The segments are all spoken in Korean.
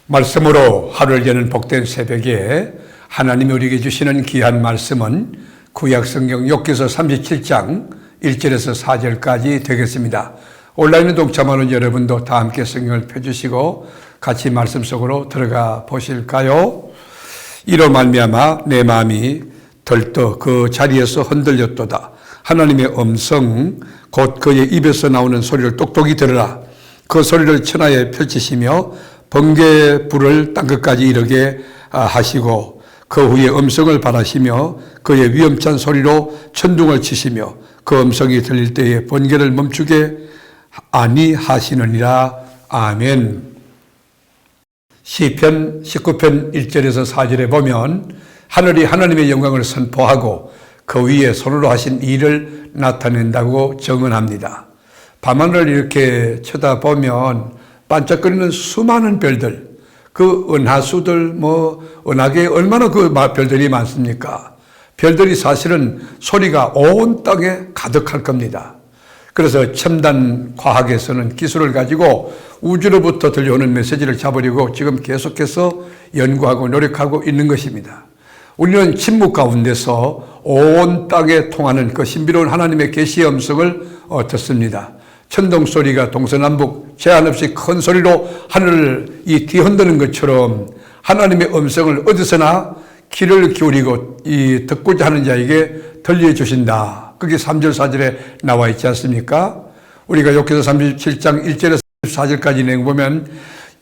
말씀으로 하루를 여는 복된 새벽에 하나님이 우리에게 주시는 귀한 말씀은 구약성경 욥기서 37장 1절에서 4절까지 되겠습니다. 온라인에 동참하는 여러분도 다 함께 성경을 펴주시고 같이 말씀 속으로 들어가 보실까요? 이로 말미암아 내 마음이 들떠 그 자리에서 흔들렸도다. 하나님의 음성 곧 그의 입에서 나오는 소리를 똑똑히 들으라. 그 소리를 천하에 펼치시며 번개불을 땅끝까지 이르게 하시고 그 후에 음성을 발하시며 그의 위험찬 소리로 천둥을 치시며 그 음성이 들릴 때에 번개를 멈추게 아니하시느니라. 아멘. 시편 19편 1절에서 4절에 보면 하늘이 하나님의 영광을 선포하고 그 위에 손으로 하신 일을 나타낸다고 증언합니다. 밤하늘을 이렇게 쳐다보면 반짝거리는 수많은 별들, 그 은하수들, 은하계에 얼마나 그 별들이 많습니까? 별들이 사실은 소리가 온 땅에 가득할 겁니다. 그래서 첨단 과학에서는 기술을 가지고 우주로부터 들려오는 메시지를 잡으려고 지금 계속해서 연구하고 노력하고 있는 것입니다. 우리는 침묵 가운데서 온 땅에 통하는 그 신비로운 하나님의 계시의 음성을 듣습니다. 천둥 소리가 동서남북 제한 없이 큰 소리로 하늘을 뒤흔드는 것처럼 하나님의 음성을 어디서나 귀를 기울이고 듣고자 하는 자에게 들려주신다. 그게 3절 4절에 나와 있지 않습니까? 우리가 욥기서 37장 1절에서 4절까지 내용 보면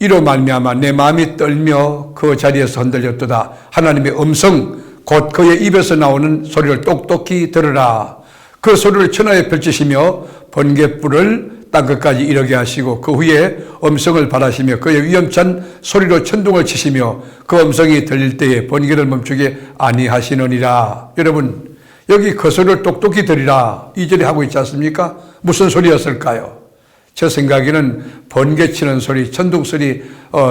이로 말미암아 내 마음이 떨며 그 자리에서 흔들렸도다. 하나님의 음성 곧 그의 입에서 나오는 소리를 똑똑히 들으라. 그 소리를 천하에 펼치시며 번개불을 땅끝까지 이르게 하시고 그 후에 음성을 발하시며 그의 위험찬 소리로 천둥을 치시며 그 음성이 들릴 때에 번개를 멈추게 아니하시느니라. 여러분, 여기 그 소리를 똑똑히 들으라 2절에 하고 있지 않습니까? 무슨 소리였을까요? 제 생각에는 번개 치는 소리, 천둥 소리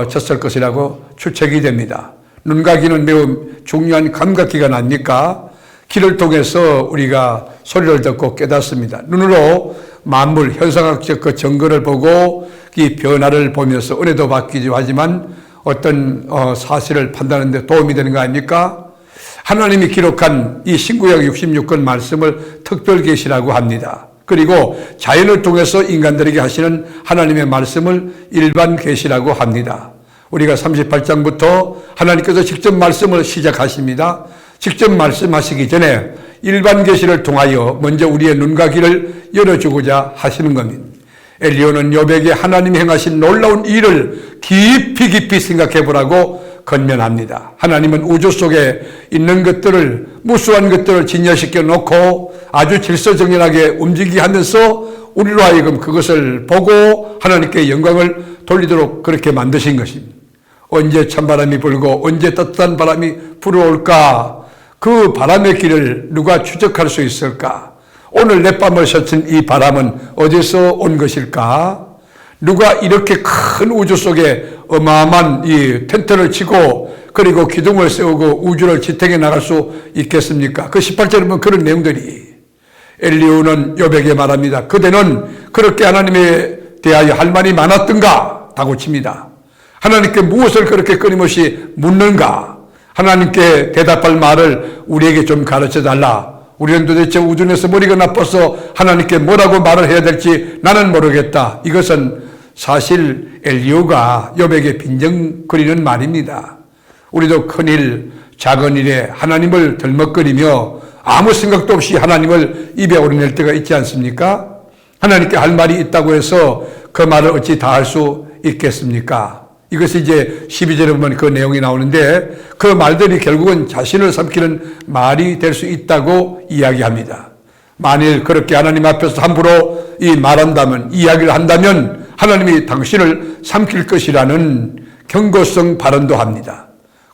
쳤을 것이라고 추측이 됩니다. 눈가기는 매우 중요한 감각기관 아닙니까? 귀를 통해서 우리가 소리를 듣고 깨닫습니다. 눈으로 만물, 현상학적 그 증거를 보고 이 변화를 보면서 은혜도 받기도 하지만 어떤 사실을 판단하는 데 도움이 되는 거 아닙니까? 하나님이 기록한 이 신구약 66권 말씀을 특별 계시라고 합니다. 그리고 자연을 통해서 인간들에게 하시는 하나님의 말씀을 일반 계시라고 합니다. 우리가 38장부터 하나님께서 직접 말씀을 시작하십니다. 직접 말씀하시기 전에 일반 계시를 통하여 먼저 우리의 눈과 귀를 열어주고자 하시는 겁니다. 엘리야는 욥에게 하나님이 행하신 놀라운 일을 깊이 생각해 보라고 권면합니다. 하나님은 우주 속에 있는 것들을, 무수한 것들을 진열시켜 놓고 아주 질서정연하게 움직이게 하면서 우리로 하여금 그것을 보고 하나님께 영광을 돌리도록 그렇게 만드신 것입니다. 언제 찬바람이 불고 언제 따뜻한 바람이 불어올까? 그 바람의 길을 누가 추적할 수 있을까? 오늘 냇밤을 스친 이 바람은 어디서 온 것일까? 누가 이렇게 큰 우주 속에 어마어마한 이 텐트를 치고 그리고 기둥을 세우고 우주를 지탱해 나갈 수 있겠습니까? 그 18절에 보면 그런 내용들이 엘리야는 욥에게 말합니다. 그대는 그렇게 하나님에 대하여 할 말이 많았던가? 다고칩니다. 하나님께 무엇을 그렇게 끊임없이 묻는가? 하나님께 대답할 말을 우리에게 좀 가르쳐 달라. 우리는 도대체 우준에서 머리가 나빠서 하나님께 뭐라고 말을 해야 될지 나는 모르겠다. 이것은 사실 엘리야가 욥에게 빈정거리는 말입니다. 우리도 큰일, 작은 일에 하나님을 덜먹거리며 아무 생각도 없이 하나님을 입에 오르낼 때가 있지 않습니까? 하나님께 할 말이 있다고 해서 그 말을 어찌 다 할 수 있겠습니까? 이것이 이제 12절에 보면 그 내용이 나오는데 그 말들이 결국은 자신을 삼키는 말이 될 수 있다고 이야기합니다. 만일 그렇게 하나님 앞에서 함부로 말한다면, 이야기를 한다면 하나님이 당신을 삼킬 것이라는 경고성 발언도 합니다.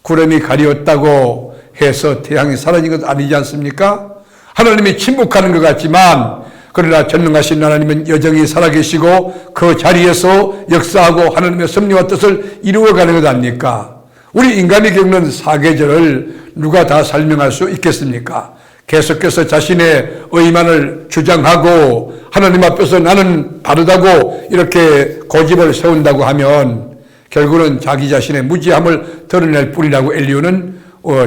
구름이 가리웠다고 해서 태양이 사라진 것 아니지 않습니까? 하나님이 침묵하는 것 같지만 그러나 전능하신 하나님은 여전히 살아계시고 그 자리에서 역사하고 하나님의 섭리와 뜻을 이루어가는 것 아닙니까? 우리 인간이 겪는 사계절을 누가 다 설명할 수 있겠습니까? 계속해서 자신의 의만을 주장하고 하나님 앞에서 나는 바르다고 이렇게 고집을 세운다고 하면 결국은 자기 자신의 무지함을 드러낼 뿐이라고 엘리야는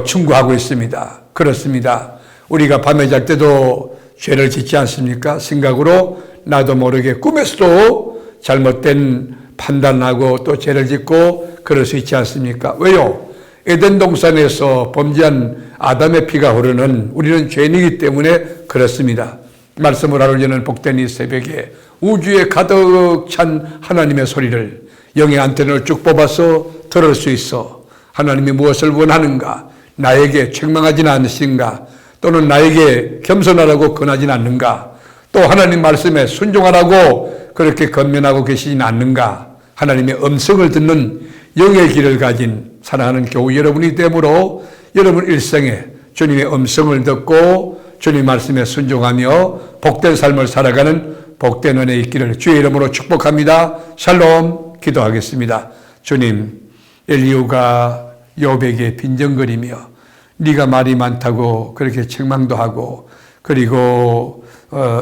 충고하고 있습니다. 그렇습니다. 우리가 밤에 잘 때도 죄를 짓지 않습니까? 생각으로 나도 모르게 꿈에서도 잘못된 판단하고 또 죄를 짓고 그럴 수 있지 않습니까? 왜요? 에덴 동산에서 범죄한 아담의 피가 흐르는 우리는 죄인이기 때문에 그렇습니다. 말씀을 하루에는 복된 이 새벽에 우주에 가득 찬 하나님의 소리를 영의 안테나를 쭉 뽑아서 들을 수 있어 하나님이 무엇을 원하는가, 나에게 책망하지는 않으신가, 또는 나에게 겸손하라고 권하지는 않는가, 또 하나님 말씀에 순종하라고 그렇게 권면하고 계시진 않는가, 하나님의 음성을 듣는 영의 길을 가진 사랑하는 교우 여러분이 되므로 여러분 일생에 주님의 음성을 듣고 주님 말씀에 순종하며 복된 삶을 살아가는 복된 은혜 있기를 주의 이름으로 축복합니다. 샬롬. 기도하겠습니다. 주님, 엘리야가 욥에게 빈정거리며 네가 말이 많다고 그렇게 책망도 하고 그리고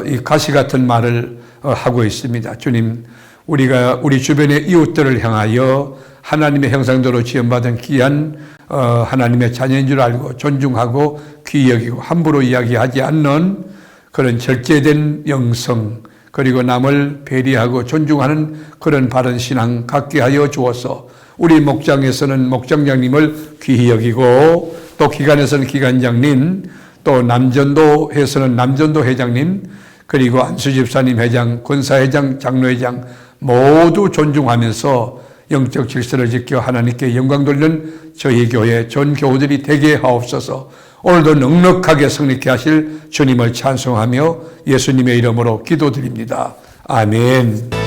이 가시 같은 말을 하고 있습니다. 주님, 우리가 우리 주변의 이웃들을 향하여 하나님의 형상대로 지음받은 귀한 하나님의 자녀인 줄 알고 존중하고 귀히 여기고 함부로 이야기하지 않는 그런 절제된 영성, 그리고 남을 배려하고 존중하는 그런 바른 신앙 갖게 하여 주어서 우리 목장에서는 목장장님을 귀히 여기고 또 기관에서는 기관장님, 또 남전도에서는 남전도 회장님, 그리고 안수집사님 회장, 권사회장, 장로회장 모두 존중하면서 영적 질서를 지켜 하나님께 영광 돌리는 저희 교회 전 교우들이 되게 하옵소서. 오늘도 넉넉하게 성립케 하실 주님을 찬송하며 예수님의 이름으로 기도드립니다. 아멘.